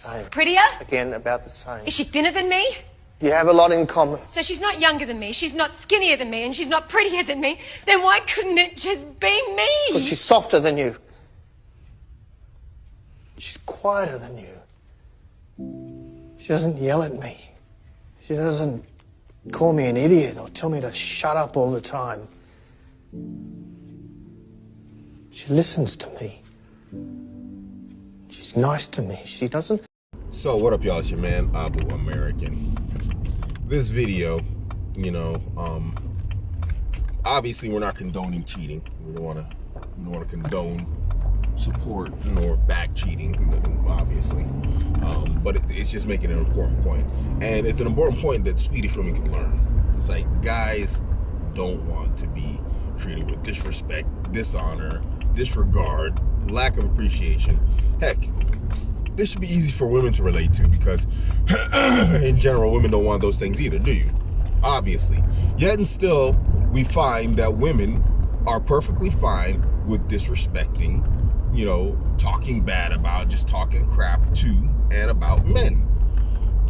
Same. Prettier? Again, about the same. Is she thinner than me? You have a lot in common. So she's not younger than me, she's not skinnier than me, and she's not prettier than me. Then why couldn't it just be me? Because she's softer than you. She's quieter than you. She doesn't yell at me. She doesn't call me an idiot or tell me to shut up all the time. She listens to me. She's nice to me. She doesn't... So what up, y'all? It's your man Abuamerican. This video, obviously we're not condoning cheating. We don't want to condone, support, nor back cheating, obviously. But it's just making an important point, and it's an important point that Swedish women can learn. It's like guys don't want to be treated with disrespect, dishonor, disregard, lack of appreciation. Heck, this should be easy for women to relate to because in general, women don't want those things either, do you? Obviously. Yet and still, we find that women are perfectly fine with disrespecting, talking bad about, just talking crap to and about men.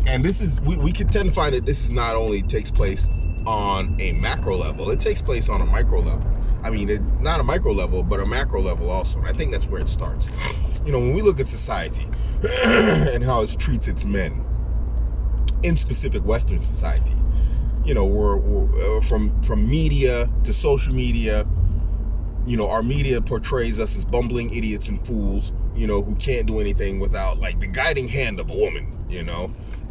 And this is, we could tend to find that this is not only takes place on a macro level, it takes place on a micro level. I mean, not a micro level, but a macro level also. And I think that's where it starts. When we look at society and how it treats its men, in specific Western society, we're from media to social media, our media portrays us as bumbling idiots and fools, who can't do anything without like the guiding hand of a woman,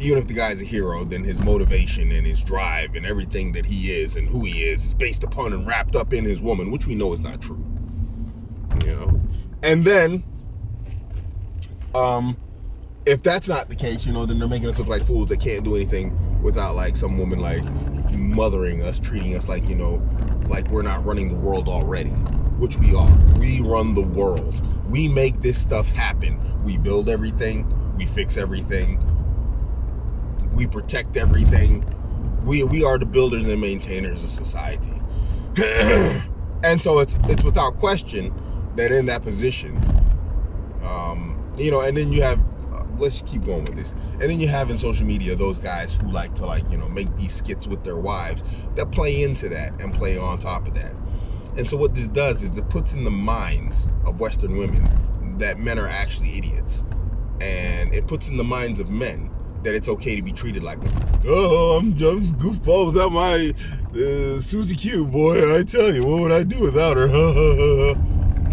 Even if the guy's a hero, then his motivation and his drive and everything that he is and who he is based upon and wrapped up in his woman, which we know is not true. And then, if that's not the case, then they're making us look like fools that can't do anything without like some woman like mothering us, treating us like, like we're not running the world already, which we are. We run the world. We make this stuff happen. We build everything. We fix everything. We protect everything. We are the builders and maintainers of society. And so it's without question that in that position, and then you have, let's keep going with this. And then you have in social media those guys who like to make these skits with their wives that play into that and play on top of that. And so what this does is it puts in the minds of Western women that men are actually idiots. And it puts in the minds of men that it's okay to be treated like them. Oh, I'm just goofball without my Susie Q, boy. I tell you, what would I do without her?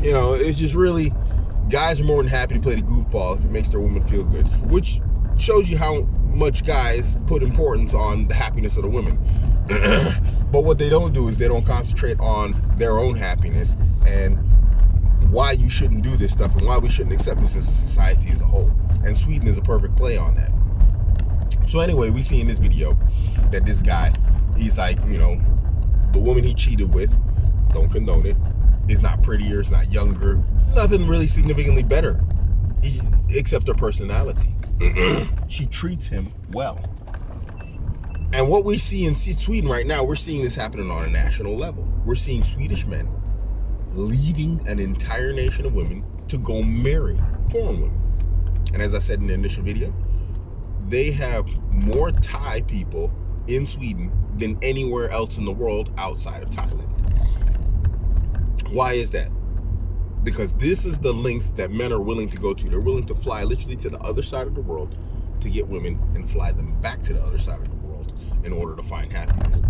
It's just really, guys are more than happy to play the goofball if it makes their woman feel good, which shows you how much guys put importance on the happiness of the women. But what they don't do is they don't concentrate on their own happiness and why you shouldn't do this stuff and why we shouldn't accept this as a society as a whole. And Sweden is a perfect play on that. So anyway, we see in this video that this guy, he's like, the woman he cheated with, don't condone it, is not prettier, is not younger, it's nothing really significantly better, except her personality. She treats him well. And what we see in Sweden right now, we're seeing this happening on a national level. We're seeing Swedish men leaving an entire nation of women to go marry foreign women. And as I said in the initial video, they have more Thai people in Sweden than anywhere else in the world outside of Thailand. Why is that? Because this is the length that men are willing to go to. They're willing to fly literally to the other side of the world to get women and fly them back to the other side of the world in order to find happiness.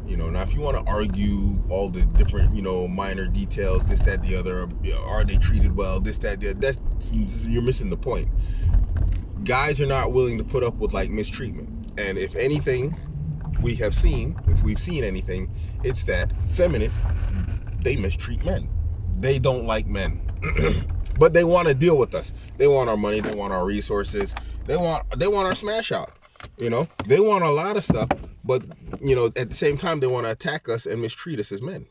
Now if you want to argue all the different, minor details, this, that, the other, are they treated well, this, that, the other, you're missing the point. Guys are not willing to put up with like mistreatment. And if anything we have seen, if we've seen anything, it's that feminists, they mistreat men. They don't like men. But they want to deal with us. They want our money, they want our resources, they want our smash out. They want a lot of stuff, but at the same time they want to attack us and mistreat us as men.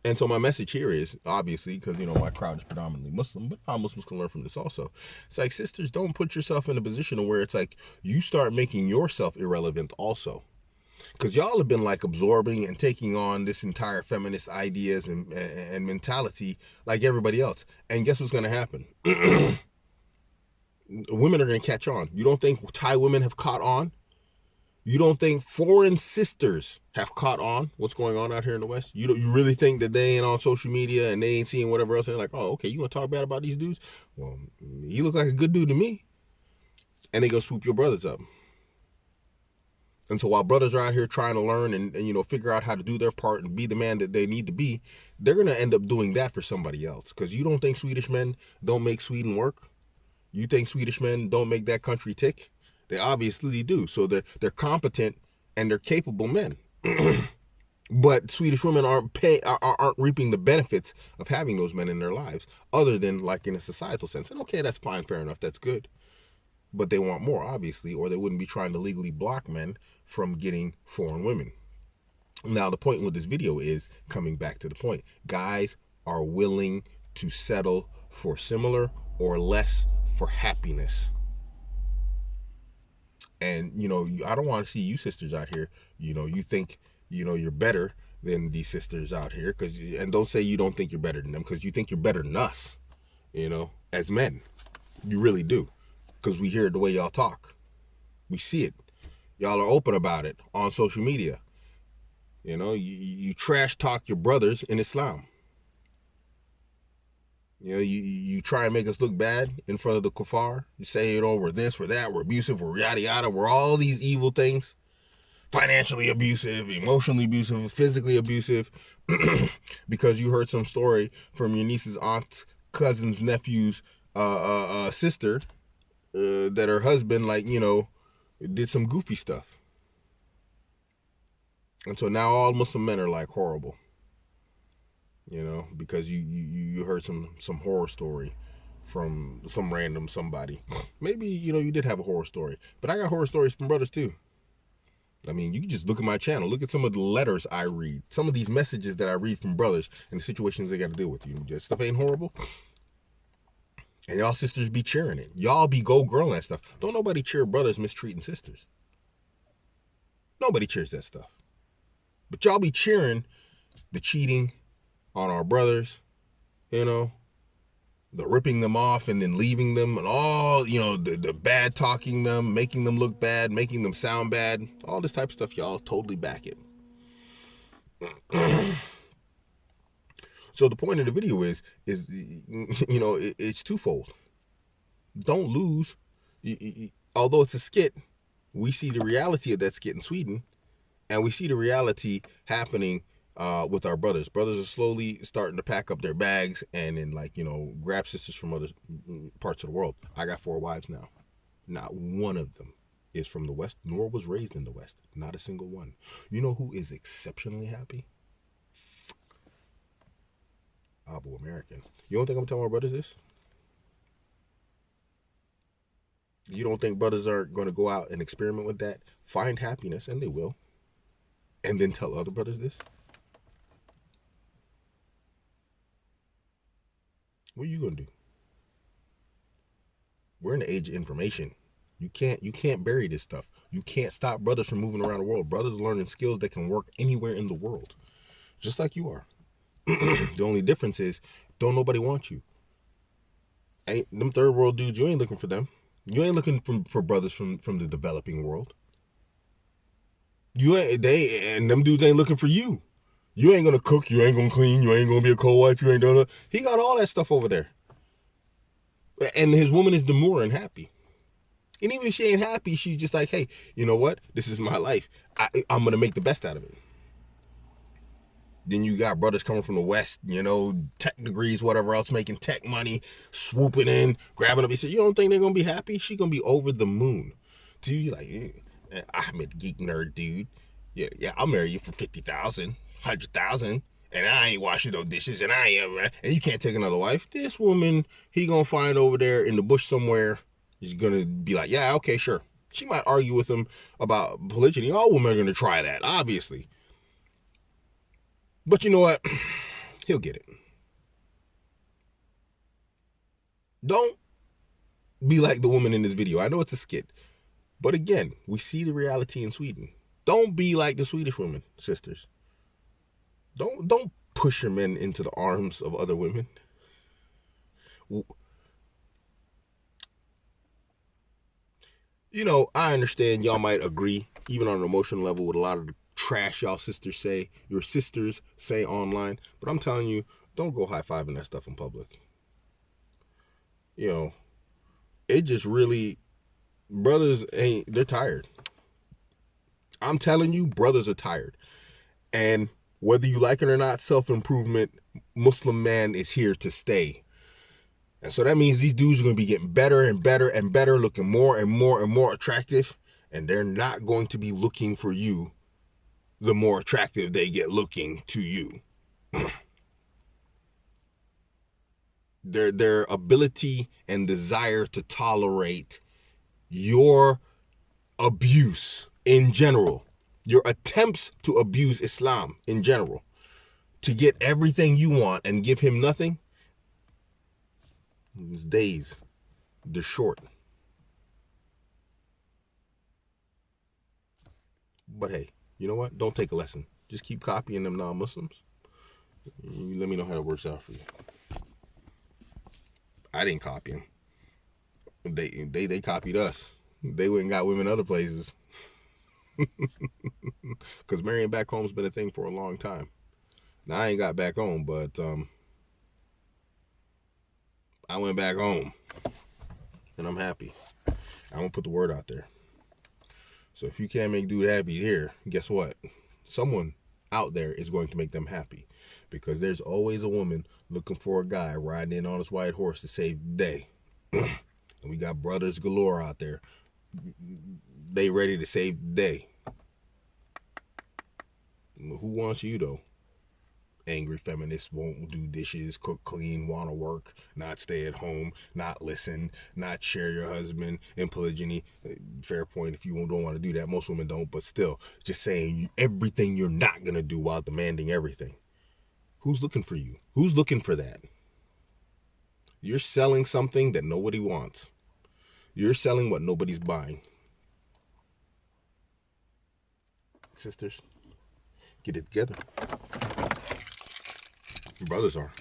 And so my message here is, obviously, because, my crowd is predominantly Muslim, but non-Muslims can learn from this also. It's like, sisters, don't put yourself in a position where it's like you start making yourself irrelevant also. Because y'all have been like absorbing and taking on this entire feminist ideas and mentality like everybody else. And guess what's going to happen? women are going to catch on. You don't think Thai women have caught on? You don't think foreign sisters have caught on what's going on out here in the West? You really think that they ain't on social media and they ain't seeing whatever else and they're like, oh, okay, you want to talk bad about these dudes? Well, you look like a good dude to me. And they go swoop your brothers up. And so while brothers are out here trying to learn and figure out how to do their part and be the man that they need to be, they're going to end up doing that for somebody else. Because you don't think Swedish men don't make Sweden work? You think Swedish men don't make that country tick? They obviously do. So they're competent and they're capable men. But Swedish women aren't reaping the benefits of having those men in their lives, other than like in a societal sense. And okay, that's fine, fair enough, that's good. But they want more, obviously, or they wouldn't be trying to legally block men from getting foreign women. Now, the point with this video is, coming back to the point, guys are willing to settle for similar or less for happiness. And, I don't want to see you sisters out here, you think, you're better than these sisters out here. And don't say you don't think you're better than them, because you think you're better than us, as men. You really do. Because we hear it the way y'all talk. We see it. Y'all are open about it on social media. You trash talk your brothers in Islam. You try and make us look bad in front of the kuffar. You say, we're this, we're that, we're abusive, we're yada yada, we're all these evil things. Financially abusive, emotionally abusive, physically abusive. Because you heard some story from your niece's aunt's cousin's nephew's sister. That her husband, did some goofy stuff. And so now all Muslim men are like horrible. Because you heard some horror story from some random somebody. Maybe, you did have a horror story. But I got horror stories from brothers too. I mean, you can just look at my channel. Look at some of the letters I read. Some of these messages that I read from brothers and the situations they got to deal with. That stuff ain't horrible. And y'all sisters be cheering it. Y'all be go girl that stuff. Don't nobody cheer brothers mistreating sisters. Nobody cheers that stuff. But y'all be cheering the cheating on our brothers, the ripping them off and then leaving them and all, the bad talking them, making them look bad, making them sound bad, all this type of stuff. Y'all totally back it. So the point of the video is it's twofold. Don't lose. Although it's a skit, we see the reality of that skit in Sweden, and we see the reality happening with our brothers. Brothers are slowly starting to pack up their bags and then grab sisters from other parts of the world. I got 4 wives now. Not one of them is from the West, nor was raised in the West. Not a single one. You know who is exceptionally happy? Abuamerican. You don't think I'm telling my brothers this? You don't think brothers aren't going to go out and experiment with that, find happiness, and they will, and then tell other brothers this? What are you going to do? We're in the age of information. You can't bury this stuff. You can't stop brothers from moving around the world. Brothers are learning skills that can work anywhere in the world, just like you are. The only difference is, don't nobody want you. Ain't them third world dudes, you ain't looking for them. You ain't looking for brothers from the developing world. And them dudes ain't looking for you. You ain't gonna cook, you ain't gonna clean, you ain't gonna be a co-wife, you ain't gonna. He got all that stuff over there. And his woman is demure and happy. And even if she ain't happy, she's just like, hey, you know what? This is my life. I'm gonna make the best out of it. Then you got brothers coming from the West, tech degrees, whatever else, making tech money, swooping in, grabbing up. He said, you don't think they're going to be happy? She's going to be over the moon. To you, like, I'm a geek nerd, dude. Yeah, I'll marry you for 50,000, 100,000, and I ain't washing no dishes, and and you can't take another wife. This woman, he going to find over there in the bush somewhere. He's going to be like, yeah, okay, sure. She might argue with him about polygyny. All women are going to try that, obviously. But you know what? He'll get it. Don't be like the woman in this video. I know it's a skit. But again, we see the reality in Sweden. Don't be like the Swedish women, sisters. Don't push your men into the arms of other women. You know, I understand y'all might agree, even on an emotional level, with a lot of the trash your sisters say online. But I'm telling you, don't go high-fiving that stuff in public. You know, it just really, brothers they're tired. I'm telling you, brothers are tired. And whether you like it or not, self-improvement, Muslim man is here to stay. And so that means these dudes are going to be getting better and better and better, looking more and more and more attractive. And they're not going to be looking for you the more attractive they get looking to you. Their ability and desire to tolerate your abuse in general, your attempts to abuse Islam in general, to get everything you want and give him nothing, his days, they're short. But hey, you know what? Don't take a lesson. Just keep copying them non-Muslims. You let me know how it works out for you. I didn't copy them. They copied us. They went and got women other places. Because marrying back home's been a thing for a long time. Now, I ain't got back home, but I went back home. And I'm happy. I won't put the word out there. So if you can't make dude happy here, guess what? Someone out there is going to make them happy. Because there's always a woman looking for a guy riding in on his white horse to save the day. And we got brothers galore out there. They ready to save the day. Who wants you, though? Angry feminists, won't do dishes, cook, clean, want to work, not stay at home, not listen, not share your husband in polygyny. Fair point, if you don't want to do that. Most women don't, but still, just saying everything you're not going to do while demanding everything. Who's looking for you? Who's looking for that? You're selling something that nobody wants. You're selling what nobody's buying. Sisters, get it together. Brothers are.